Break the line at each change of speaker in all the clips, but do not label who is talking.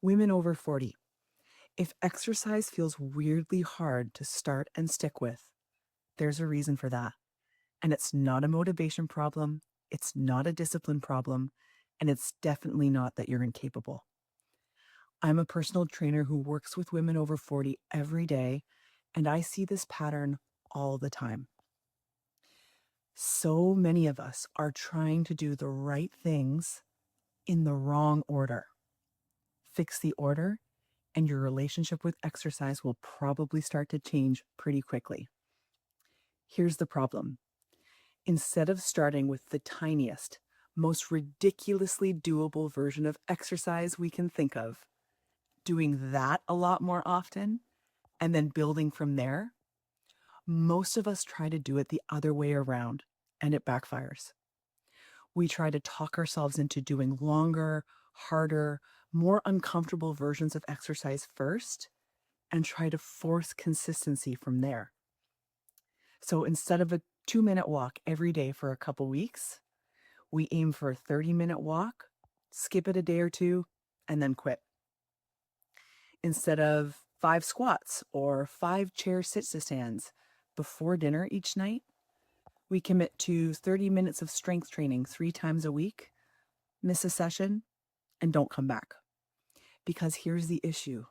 Women over 40. If exercise feels weirdly hard to start and stick with, there's a reason for that. And it's not a motivation problem, it's not a discipline problem, and it's definitely not that you're incapable. I'm a personal trainer who works with women over 40 every day, and I see this pattern all the time. So many of us are trying to do the right things in the wrong order. Fix the order, and your relationship with exercise will probably start to change pretty quickly. Here's the problem. Instead of starting with the tiniest, most ridiculously doable version of exercise we can think of, doing that a lot more often, and then building from there, most of us try to do it the other way around, and it backfires. We try to talk ourselves into doing longer, harder, more uncomfortable versions of exercise first, and try to force consistency from there. So instead of a 2-minute walk every day for a couple weeks, we aim for a 30-minute walk, skip it a day or two, and then quit. Instead of 5 squats or 5 chair sit-to-stands before dinner each night, we commit to 30 minutes of strength training 3 times a week, miss a session, and don't come back. Because here's the issue.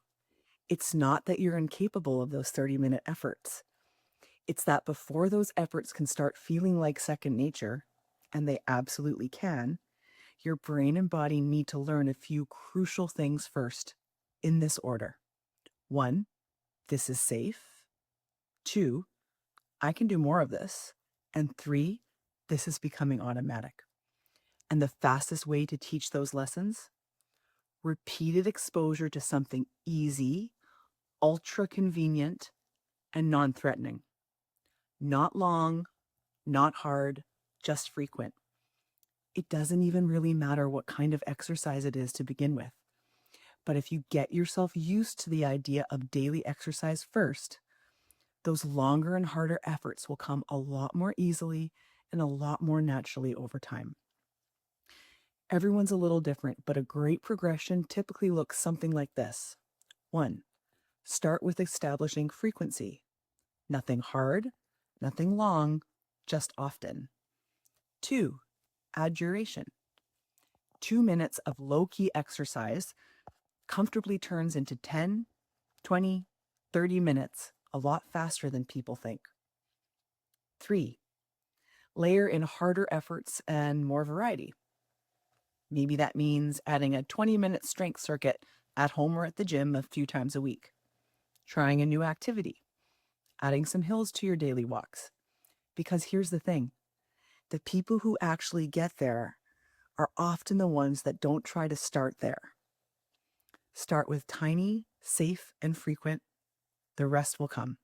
It's not that you're incapable of those 30-minute efforts. It's that before those efforts can start feeling like second nature, and they absolutely can, your brain and body need to learn a few crucial things first, in this order. 1, this is safe. 2, I can do more of this. And 3, this is becoming automatic. And the fastest way to teach those lessons? Repeated exposure to something easy, ultra convenient, and non-threatening. Not long, not hard, just frequent. It doesn't even really matter what kind of exercise it is to begin with. But if you get yourself used to the idea of daily exercise first, those longer and harder efforts will come a lot more easily and a lot more naturally over time. Everyone's a little different, but a great progression typically looks something like this. 1, start with establishing frequency. Nothing hard, nothing long, just often. 2, add duration. 2 minutes of low-key exercise comfortably turns into 10, 20, 30 minutes a lot faster than people think. 3, layer in harder efforts and more variety. Maybe that means adding a 20-minute strength circuit at home or at the gym a few times a week. Trying a new activity. Adding some hills to your daily walks. Because here's the thing. The people who actually get there are often the ones that don't try to start there. Start with tiny, safe, and frequent. The rest will come.